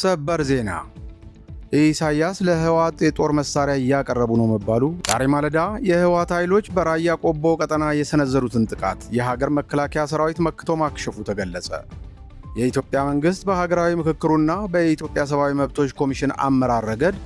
ሰበር ዜና ኢሳያስ ለህወሓት የጦር መሳሪያ እያቀረቡ ነው መባሉ። ዛሬ ማለዳ የህወሓት ኃይሎች በራያ ቆቦ ቀጠና የሰነዘሩትን ጥቃት የሀገር መከላከያ ሰራዊት መክቶ ማክሸፉ ተገለጸ። የኢትዮጵያ መንግስት በሀገራዊ ምክክሩና በኢትዮጵያ ሰብአዊ መብቶች ኮሚሽን አመራር ረገድ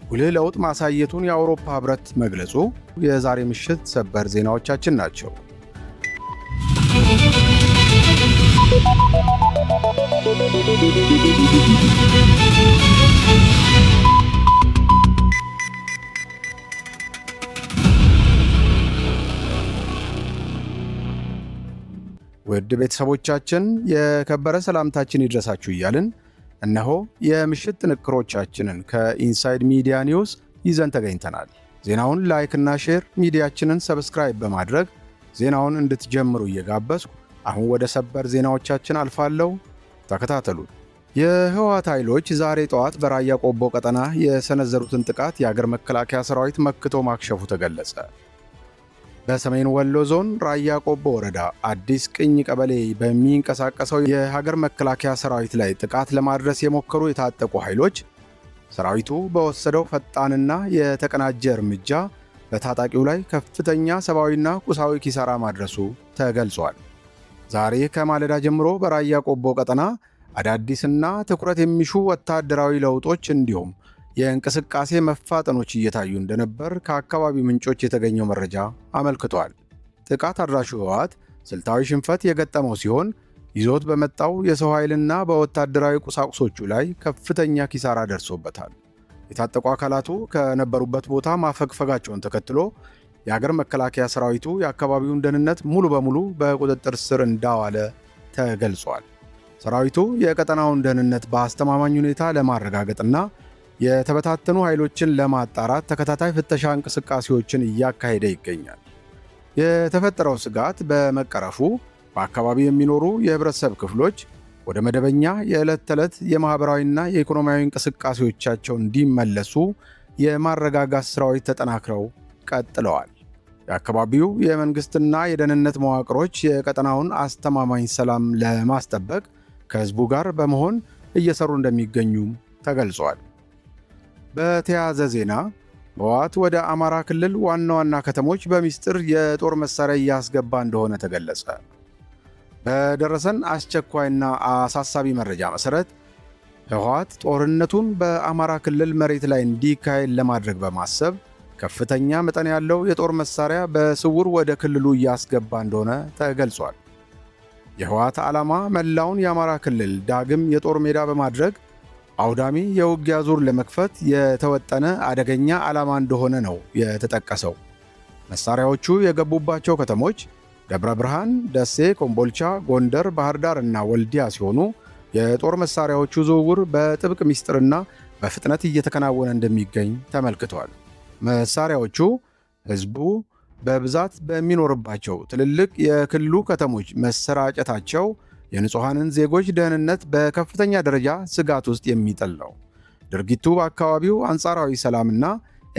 ጉልህ ለውጥ ማሳየቱን የአውሮፓ ህብረት መግለጹ የዛሬ ምሽት ሰበር ዜናዎቻችን ናቸው። ውድ ቤተሰቦቻችን የከበረ ሰላምታችን ይድረሳችሁ እያልን እነሆ የምሽት ጥንቅሮቻችንን ከኢንሳይድ ሚዲያ ኒውስ ይዘን ተገኝተናል። ዜናውን ላይክ እና ሼር፣ ሚዲያችንን ሰብስክራይብ በማድረግ ዜናውን እንድትጀምሩ እየጋበዝኩ አሁን ወደ ሰበር ዜናዎቻችን አልፋለሁ። ተከታተሉ። የህወሓት ኃይሎች ዛሬ ጠዋት በራያ ቆቦ ቀጠና የሰነዘሩትን ጥቃት የሀገር መከላከያ ሰራዊት መክቶ ማክሸፉ ተገለጸ። በሰሜን ወሎ ዞን ራያ ቆቦ ወረዳ አዲስ ቅኝ ቀበሌ በሚንቀሳቀሰው የሀገር መከላከያ ሰራዊት ላይ ጥቃት ለማድረስ የሞከሩ የታጠቁ ኃይሎች ሰራዊቱ በወሰደው ፈጣንና የተቀናጀ እርምጃ በታጣቂው ላይ ከፍተኛ ሰብአዊና ቁሳዊ ኪሳራ ማድረሱ ተገልጿል። ዛሬ ከማለዳ ጀምሮ በራያ ቆቦ ቀጠና አዳዲስና ትኩረት የሚሹ ወታደራዊ ለውጦች እንዲሁም የእንቅስቃሴ መፋጠኖች እየታዩ እንደነበር ከአካባቢው ምንጮች የተገኘው መረጃ አመልክቷል። ጥቃት አድራሹ ህወሓት ስልታዊ ሽንፈት የገጠመው ሲሆን ይዞት በመጣው የሰው ኃይልና በወታደራዊ ቁሳቁሶቹ ላይ ከፍተኛ ኪሳራ ደርሶበታል። የታጠቁ አካላቱ ከነበሩበት ቦታ ማፈግፈጋቸውን ተከትሎ የሀገር መከላከያ ሰራዊቱ የአካባቢውን ደህንነት ሙሉ በሙሉ በቁጥጥር ስር እንዳዋለ ተገልጿል። ሰራዊቱ የቀጠናውን ደህንነት በአስተማማኝ ሁኔታ ለማረጋገጥና የተበታተኑ ኃይሎችን ለማጣራት ተከታታይ ፍተሻ እንቅስቃሴዎችን እያካሄደ ይገኛል። የተፈጠረው ስጋት በመቀረፉ በአካባቢው የሚኖሩ የህብረተሰብ ክፍሎች ወደ መደበኛ የዕለት ተዕለት የማኅበራዊና የኢኮኖሚያዊ እንቅስቃሴዎቻቸው እንዲመለሱ የማረጋጋት ሥራዎች ተጠናክረው ቀጥለዋል። የአካባቢው የመንግሥትና የደህንነት መዋቅሮች የቀጠናውን አስተማማኝ ሰላም ለማስጠበቅ ከሕዝቡ ጋር በመሆን እየሰሩ እንደሚገኙም ተገልጿል። በተያያዘ ዜና ህወሓት ወደ አማራ ክልል ዋና ዋና ከተሞች በሚስጥር የጦር መሳሪያ እያስገባ እንደሆነ ተገለጸ። በደረሰን አስቸኳይና አሳሳቢ መረጃ መሠረት ህወሓት ጦርነቱን በአማራ ክልል መሬት ላይ እንዲካሄድ ለማድረግ በማሰብ ከፍተኛ መጠን ያለው የጦር መሳሪያ በስውር ወደ ክልሉ እያስገባ እንደሆነ ተገልጿል። የህወሓት ዓላማ መላውን የአማራ ክልል ዳግም የጦር ሜዳ በማድረግ አውዳሚ የውጊያ ዙር ለመክፈት የተወጠነ አደገኛ ዓላማ እንደሆነ ነው የተጠቀሰው። መሳሪያዎቹ የገቡባቸው ከተሞች ደብረ ብርሃን፣ ደሴ፣ ኮምቦልቻ፣ ጎንደር፣ ባህር ዳር እና ወልዲያ ሲሆኑ የጦር መሳሪያዎቹ ዝውውር በጥብቅ ሚስጥርና በፍጥነት እየተከናወነ እንደሚገኝ ተመልክቷል። መሳሪያዎቹ ህዝቡ በብዛት በሚኖርባቸው ትልልቅ የክልሉ ከተሞች መሰራጨታቸው የንጹሐንን ዜጎች ደህንነት በከፍተኛ ደረጃ ስጋት ውስጥ የሚጥል ነው። ድርጊቱ በአካባቢው አንጻራዊ ሰላምና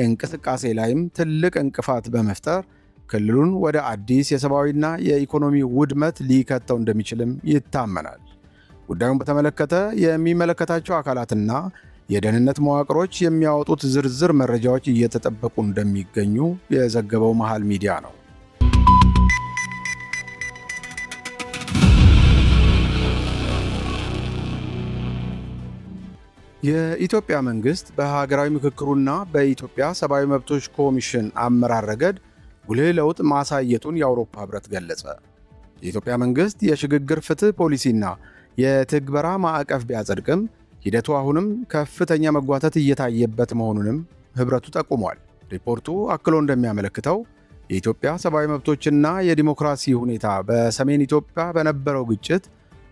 እንቅስቃሴ ላይም ትልቅ እንቅፋት በመፍጠር ክልሉን ወደ አዲስ የሰብአዊና የኢኮኖሚ ውድመት ሊከተው እንደሚችልም ይታመናል። ጉዳዩን በተመለከተ የሚመለከታቸው አካላትና የደህንነት መዋቅሮች የሚያወጡት ዝርዝር መረጃዎች እየተጠበቁ እንደሚገኙ የዘገበው መሃል ሚዲያ ነው። የኢትዮጵያ መንግስት በሀገራዊ ምክክሩና በኢትዮጵያ ሰብአዊ መብቶች ኮሚሽን አመራር ረገድ ጉልህ ለውጥ ማሳየቱን የአውሮፓ ህብረት ገለጸ። የኢትዮጵያ መንግስት የሽግግር ፍትህ ፖሊሲና የትግበራ ማዕቀፍ ቢያጸድቅም ሂደቱ አሁንም ከፍተኛ መጓተት እየታየበት መሆኑንም ህብረቱ ጠቁሟል። ሪፖርቱ አክሎ እንደሚያመለክተው የኢትዮጵያ ሰብአዊ መብቶችና የዲሞክራሲ ሁኔታ በሰሜን ኢትዮጵያ በነበረው ግጭት፣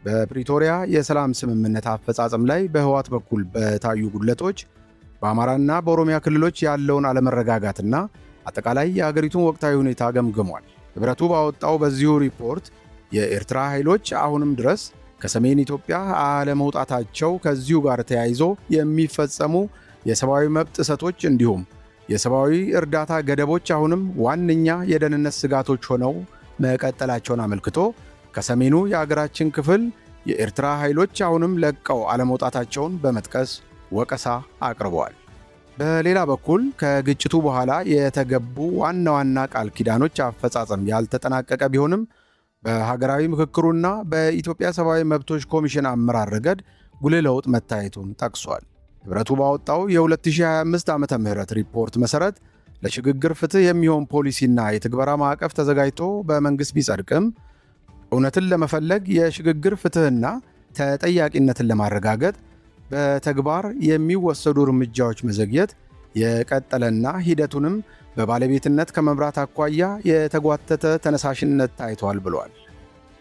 በፕሪቶሪያ የሰላም ስምምነት አፈጻጸም ላይ በህወሓት በኩል በታዩ ጉድለቶች፣ በአማራና በኦሮሚያ ክልሎች ያለውን አለመረጋጋትና አጠቃላይ የአገሪቱን ወቅታዊ ሁኔታ ገምግሟል። ህብረቱ ባወጣው በዚሁ ሪፖርት የኤርትራ ኃይሎች አሁንም ድረስ ከሰሜን ኢትዮጵያ አለመውጣታቸው፣ ከዚሁ ጋር ተያይዞ የሚፈጸሙ የሰብአዊ መብት ጥሰቶች እንዲሁም የሰብአዊ እርዳታ ገደቦች አሁንም ዋነኛ የደህንነት ስጋቶች ሆነው መቀጠላቸውን አመልክቶ ከሰሜኑ የአገራችን ክፍል የኤርትራ ኃይሎች አሁንም ለቀው አለመውጣታቸውን በመጥቀስ ወቀሳ አቅርበዋል። በሌላ በኩል ከግጭቱ በኋላ የተገቡ ዋና ዋና ቃል ኪዳኖች አፈጻጸም ያልተጠናቀቀ ቢሆንም በሀገራዊ ምክክሩና በኢትዮጵያ ሰብአዊ መብቶች ኮሚሽን አመራር ረገድ ጉልህ ለውጥ መታየቱን ጠቅሷል። ህብረቱ ባወጣው የ2025 ዓመተ ምህረት ሪፖርት መሠረት ለሽግግር ፍትህ የሚሆን ፖሊሲና የትግበራ ማዕቀፍ ተዘጋጅቶ በመንግሥት ቢጸድቅም እውነትን ለመፈለግ የሽግግር ፍትህና ተጠያቂነትን ለማረጋገጥ በተግባር የሚወሰዱ እርምጃዎች መዘግየት የቀጠለና ሂደቱንም በባለቤትነት ከመምራት አኳያ የተጓተተ ተነሳሽነት ታይቷል ብሏል።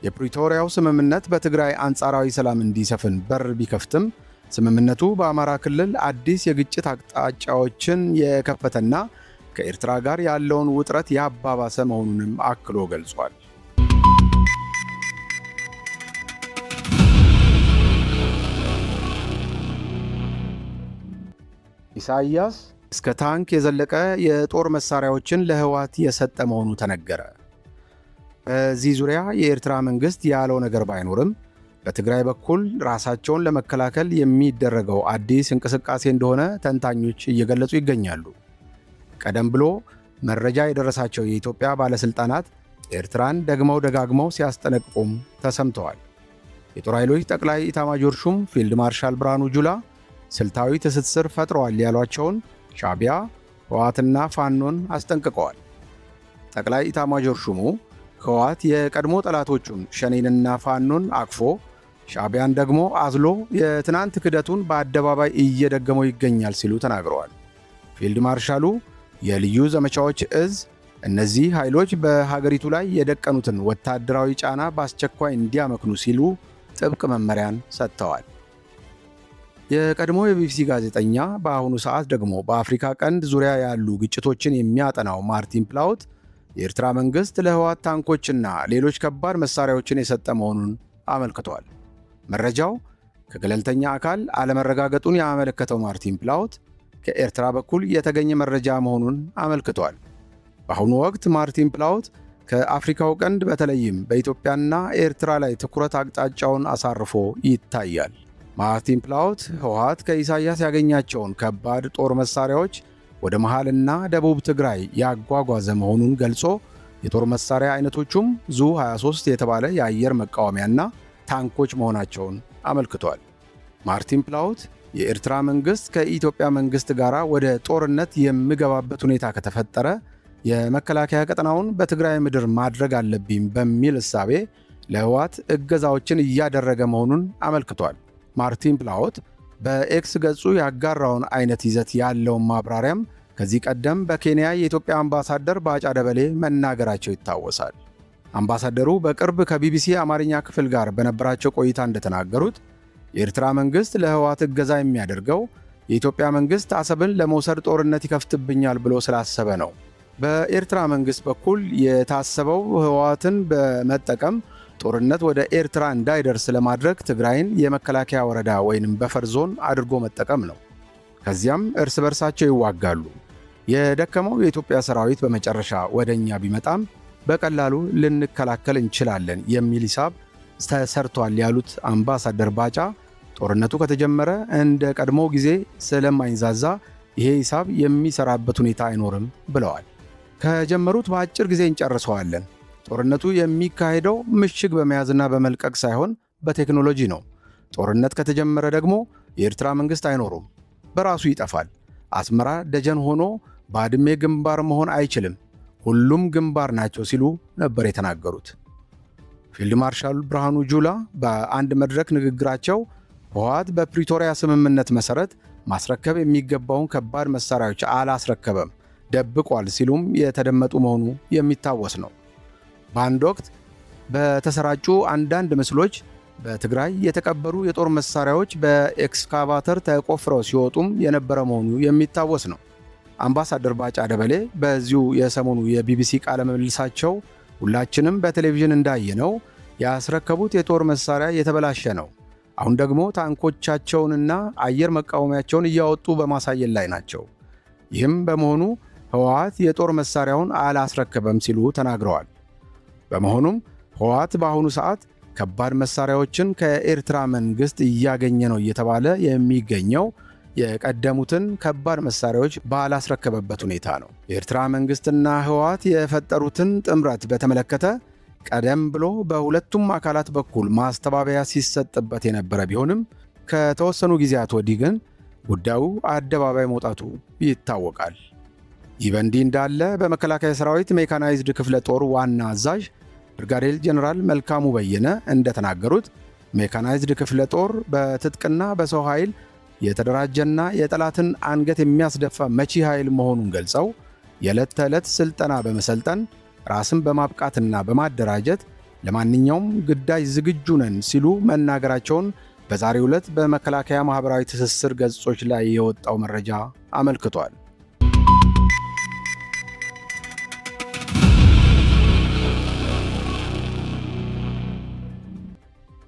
የፕሪቶሪያው ስምምነት በትግራይ አንጻራዊ ሰላም እንዲሰፍን በር ቢከፍትም ስምምነቱ በአማራ ክልል አዲስ የግጭት አቅጣጫዎችን የከፈተና ከኤርትራ ጋር ያለውን ውጥረት ያባባሰ መሆኑንም አክሎ ገልጿል። ኢሳይያስ እስከ ታንክ የዘለቀ የጦር መሳሪያዎችን ለህወሓት የሰጠ መሆኑ ተነገረ። በዚህ ዙሪያ የኤርትራ መንግሥት ያለው ነገር ባይኖርም በትግራይ በኩል ራሳቸውን ለመከላከል የሚደረገው አዲስ እንቅስቃሴ እንደሆነ ተንታኞች እየገለጹ ይገኛሉ። ቀደም ብሎ መረጃ የደረሳቸው የኢትዮጵያ ባለሥልጣናት ኤርትራን ደጋግመው ሲያስጠነቅቁም ተሰምተዋል። የጦር ኃይሎች ጠቅላይ ኢታማጆር ሹም ፊልድ ማርሻል ብርሃኑ ጁላ ስልታዊ ትስስር ፈጥረዋል ያሏቸውን ሻዕቢያ፣ ህወሓትና ፋኖን አስጠንቅቀዋል። ጠቅላይ ኢታማጆር ሹሙ ህወሓት የቀድሞ ጠላቶቹን ሸኔንና ፋኖን አቅፎ ሻዕቢያን ደግሞ አዝሎ የትናንት ክደቱን በአደባባይ እየደገመው ይገኛል ሲሉ ተናግረዋል። ፊልድ ማርሻሉ የልዩ ዘመቻዎች እዝ እነዚህ ኃይሎች በሀገሪቱ ላይ የደቀኑትን ወታደራዊ ጫና በአስቸኳይ እንዲያመክኑ ሲሉ ጥብቅ መመሪያን ሰጥተዋል። የቀድሞ የቢቢሲ ጋዜጠኛ በአሁኑ ሰዓት ደግሞ በአፍሪካ ቀንድ ዙሪያ ያሉ ግጭቶችን የሚያጠናው ማርቲን ፕላውት የኤርትራ መንግሥት ለህወሓት ታንኮችና ሌሎች ከባድ መሳሪያዎችን የሰጠ መሆኑን አመልክቷል። መረጃው ከገለልተኛ አካል አለመረጋገጡን ያመለከተው ማርቲን ፕላውት ከኤርትራ በኩል የተገኘ መረጃ መሆኑን አመልክቷል። በአሁኑ ወቅት ማርቲን ፕላውት ከአፍሪካው ቀንድ በተለይም በኢትዮጵያና ኤርትራ ላይ ትኩረት አቅጣጫውን አሳርፎ ይታያል። ማርቲን ፕላውት ህወሓት ከኢሳይያስ ያገኛቸውን ከባድ ጦር መሳሪያዎች ወደ መሃልና ደቡብ ትግራይ ያጓጓዘ መሆኑን ገልጾ የጦር መሳሪያ አይነቶቹም ዙ-23 የተባለ የአየር መቃወሚያና ታንኮች መሆናቸውን አመልክቷል። ማርቲን ፕላውት የኤርትራ መንግሥት ከኢትዮጵያ መንግሥት ጋር ወደ ጦርነት የሚገባበት ሁኔታ ከተፈጠረ የመከላከያ ቀጠናውን በትግራይ ምድር ማድረግ አለብኝ በሚል እሳቤ ለህወሓት እገዛዎችን እያደረገ መሆኑን አመልክቷል። ማርቲን ፕላውት በኤክስ ገጹ ያጋራውን አይነት ይዘት ያለውን ማብራሪያም ከዚህ ቀደም በኬንያ የኢትዮጵያ አምባሳደር ባጫ ደበሌ መናገራቸው ይታወሳል። አምባሳደሩ በቅርብ ከቢቢሲ አማርኛ ክፍል ጋር በነበራቸው ቆይታ እንደተናገሩት የኤርትራ መንግሥት ለህወሓት እገዛ የሚያደርገው የኢትዮጵያ መንግሥት አሰብን ለመውሰድ ጦርነት ይከፍትብኛል ብሎ ስላሰበ ነው። በኤርትራ መንግሥት በኩል የታሰበው ህወሓትን በመጠቀም ጦርነት ወደ ኤርትራ እንዳይደርስ ለማድረግ ትግራይን የመከላከያ ወረዳ ወይንም በፈር ዞን አድርጎ መጠቀም ነው። ከዚያም እርስ በርሳቸው ይዋጋሉ። የደከመው የኢትዮጵያ ሰራዊት በመጨረሻ ወደኛ ቢመጣም በቀላሉ ልንከላከል እንችላለን የሚል ሂሳብ ተሰርቷል ያሉት አምባሳደር ባጫ ጦርነቱ ከተጀመረ እንደ ቀድሞ ጊዜ ስለማይንዛዛ ይሄ ሂሳብ የሚሰራበት ሁኔታ አይኖርም ብለዋል። ከጀመሩት በአጭር ጊዜ እንጨርሰዋለን። ጦርነቱ የሚካሄደው ምሽግ በመያዝና በመልቀቅ ሳይሆን በቴክኖሎጂ ነው። ጦርነት ከተጀመረ ደግሞ የኤርትራ መንግሥት አይኖሩም፣ በራሱ ይጠፋል። አስመራ ደጀን ሆኖ ባድሜ ግንባር መሆን አይችልም፣ ሁሉም ግንባር ናቸው ሲሉ ነበር የተናገሩት። ፊልድ ማርሻል ብርሃኑ ጁላ በአንድ መድረክ ንግግራቸው ህወሓት በፕሪቶሪያ ስምምነት መሠረት ማስረከብ የሚገባውን ከባድ መሳሪያዎች አላስረከበም፣ ደብቋል ሲሉም የተደመጡ መሆኑ የሚታወስ ነው። በአንድ ወቅት በተሰራጩ አንዳንድ ምስሎች በትግራይ የተቀበሩ የጦር መሳሪያዎች በኤክስካቫተር ተቆፍረው ሲወጡም የነበረ መሆኑ የሚታወስ ነው። አምባሳደር ባጫ ደበሌ በዚሁ የሰሞኑ የቢቢሲ ቃለ ምልልሳቸው ሁላችንም በቴሌቪዥን እንዳየነው ያስረከቡት የጦር መሳሪያ የተበላሸ ነው፣ አሁን ደግሞ ታንኮቻቸውንና አየር መቃወሚያቸውን እያወጡ በማሳየት ላይ ናቸው። ይህም በመሆኑ ህወሓት የጦር መሳሪያውን አላስረከበም ሲሉ ተናግረዋል። በመሆኑም ህወሓት በአሁኑ ሰዓት ከባድ መሳሪያዎችን ከኤርትራ መንግስት እያገኘ ነው እየተባለ የሚገኘው የቀደሙትን ከባድ መሳሪያዎች ባላስረከበበት ሁኔታ ነው። የኤርትራ መንግስትና ህወሓት የፈጠሩትን ጥምረት በተመለከተ ቀደም ብሎ በሁለቱም አካላት በኩል ማስተባበያ ሲሰጥበት የነበረ ቢሆንም ከተወሰኑ ጊዜያት ወዲህ ግን ጉዳዩ አደባባይ መውጣቱ ይታወቃል። ይህ በእንዲህ እንዳለ በመከላከያ ሰራዊት ሜካናይዝድ ክፍለ ጦር ዋና አዛዥ ብርጋዴር ጀነራል መልካሙ በየነ እንደተናገሩት ሜካናይዝድ ክፍለ ጦር በትጥቅና በሰው ኃይል የተደራጀና የጠላትን አንገት የሚያስደፋ መቺ ኃይል መሆኑን ገልጸው የዕለት ተዕለት ስልጠና በመሰልጠን ራስን በማብቃትና በማደራጀት ለማንኛውም ግዳጅ ዝግጁ ነን ሲሉ መናገራቸውን በዛሬው ዕለት በመከላከያ ማህበራዊ ትስስር ገጾች ላይ የወጣው መረጃ አመልክቷል።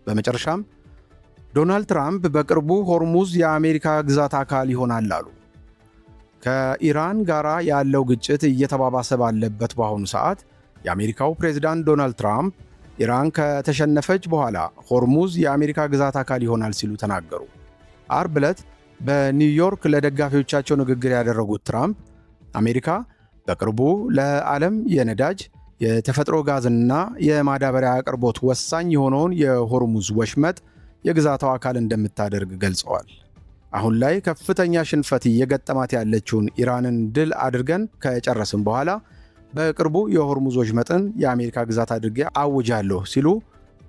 በመጨረሻም ዶናልድ ትራምፕ በቅርቡ ሆርሙዝ የአሜሪካ ግዛት አካል ይሆናል አሉ። ከኢራን ጋር ያለው ግጭት እየተባባሰ ባለበት በአሁኑ ሰዓት የአሜሪካው ፕሬዝዳንት ዶናልድ ትራምፕ ኢራን ከተሸነፈች በኋላ ሆርሙዝ የአሜሪካ ግዛት አካል ይሆናል ሲሉ ተናገሩ። አርብ ዕለት በኒውዮርክ ለደጋፊዎቻቸው ንግግር ያደረጉት ትራምፕ አሜሪካ በቅርቡ ለዓለም የነዳጅ የተፈጥሮ ጋዝና የማዳበሪያ አቅርቦት ወሳኝ የሆነውን የሆርሙዝ ወሽመጥ የግዛቷ አካል እንደምታደርግ ገልጸዋል። አሁን ላይ ከፍተኛ ሽንፈት እየገጠማት ያለችውን ኢራንን ድል አድርገን ከጨረስን በኋላ በቅርቡ የሆርሙዝ ወሽመጥን የአሜሪካ ግዛት አድርጌ አውጃለሁ ሲሉ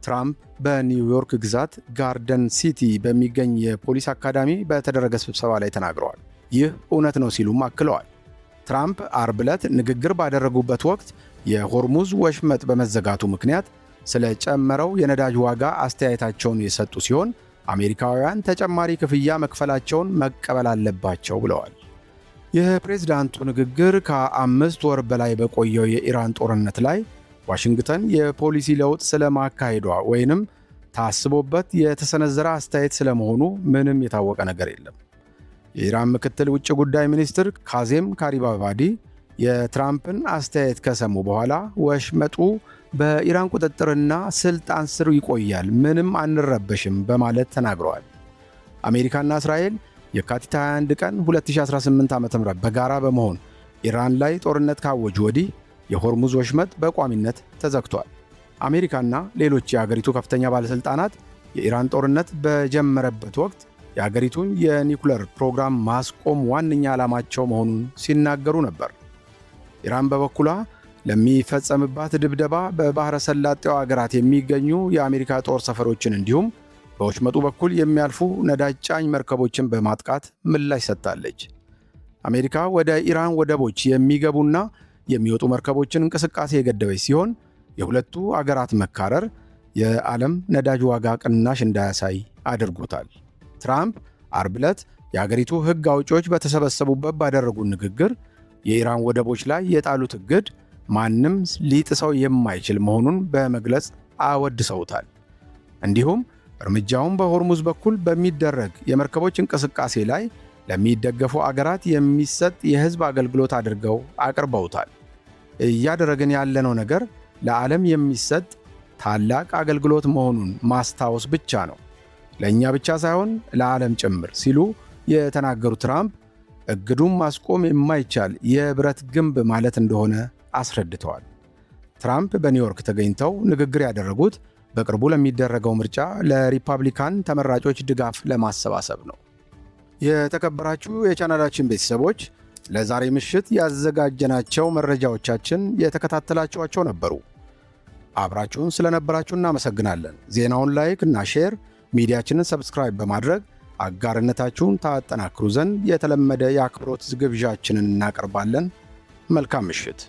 ትራምፕ በኒውዮርክ ግዛት ጋርደን ሲቲ በሚገኝ የፖሊስ አካዳሚ በተደረገ ስብሰባ ላይ ተናግረዋል። ይህ እውነት ነው ሲሉም አክለዋል። ትራምፕ አርብ ዕለት ንግግር ባደረጉበት ወቅት የሆርሙዝ ወሽመጥ በመዘጋቱ ምክንያት ስለ ጨመረው የነዳጅ ዋጋ አስተያየታቸውን የሰጡ ሲሆን አሜሪካውያን ተጨማሪ ክፍያ መክፈላቸውን መቀበል አለባቸው ብለዋል። የፕሬዝዳንቱ ንግግር ከ5 ወር በላይ በቆየው የኢራን ጦርነት ላይ ዋሽንግተን የፖሊሲ ለውጥ ስለማካሄዷ ወይንም ታስቦበት የተሰነዘረ አስተያየት ስለመሆኑ ምንም የታወቀ ነገር የለም። የኢራን ምክትል ውጭ ጉዳይ ሚኒስትር ካዜም ካሪባባዲ የትራምፕን አስተያየት ከሰሙ በኋላ ወሽመጡ በኢራን ቁጥጥርና ስልጣን ስር ይቆያል፣ ምንም አንረበሽም በማለት ተናግረዋል። አሜሪካና እስራኤል የካቲት 21 ቀን 2018 ዓ.ም በጋራ በመሆን ኢራን ላይ ጦርነት ካወጁ ወዲህ የሆርሙዝ ወሽመጥ በቋሚነት ተዘግቷል። አሜሪካና ሌሎች የአገሪቱ ከፍተኛ ባለሥልጣናት የኢራን ጦርነት በጀመረበት ወቅት የአገሪቱን የኒኩለር ፕሮግራም ማስቆም ዋነኛ ዓላማቸው መሆኑን ሲናገሩ ነበር። ኢራን በበኩሏ ለሚፈጸምባት ድብደባ በባሕረ ሰላጤው አገራት የሚገኙ የአሜሪካ ጦር ሰፈሮችን እንዲሁም በወሽመጡ በኩል የሚያልፉ ነዳጅ ጫኝ መርከቦችን በማጥቃት ምላሽ ሰጥታለች። አሜሪካ ወደ ኢራን ወደቦች የሚገቡና የሚወጡ መርከቦችን እንቅስቃሴ የገደበች ሲሆን የሁለቱ አገራት መካረር የዓለም ነዳጅ ዋጋ ቅናሽ እንዳያሳይ አድርጎታል። ትራምፕ አርብ ዕለት የአገሪቱ ሕግ አውጪዎች በተሰበሰቡበት ባደረጉት ንግግር የኢራን ወደቦች ላይ የጣሉት እግድ ማንም ሊጥሰው የማይችል መሆኑን በመግለጽ አወድሰውታል። እንዲሁም እርምጃውን በሆርሙዝ በኩል በሚደረግ የመርከቦች እንቅስቃሴ ላይ ለሚደገፉ አገራት የሚሰጥ የሕዝብ አገልግሎት አድርገው አቅርበውታል። እያደረግን ያለነው ነገር ለዓለም የሚሰጥ ታላቅ አገልግሎት መሆኑን ማስታወስ ብቻ ነው፣ ለእኛ ብቻ ሳይሆን ለዓለም ጭምር ሲሉ የተናገሩ ትራምፕ እግዱን ማስቆም የማይቻል የብረት ግንብ ማለት እንደሆነ አስረድተዋል። ትራምፕ በኒውዮርክ ተገኝተው ንግግር ያደረጉት በቅርቡ ለሚደረገው ምርጫ ለሪፐብሊካን ተመራጮች ድጋፍ ለማሰባሰብ ነው። የተከበራችሁ የቻናላችን ቤተሰቦች ለዛሬ ምሽት ያዘጋጀናቸው መረጃዎቻችን የተከታተላችኋቸው ነበሩ። አብራችሁን ስለነበራችሁ እናመሰግናለን። ዜናውን ላይክ እና ሼር፣ ሚዲያችንን ሰብስክራይብ በማድረግ አጋርነታችሁን ታጠናክሩ ዘንድ የተለመደ የአክብሮት ግብዣችንን እናቀርባለን። መልካም ምሽት።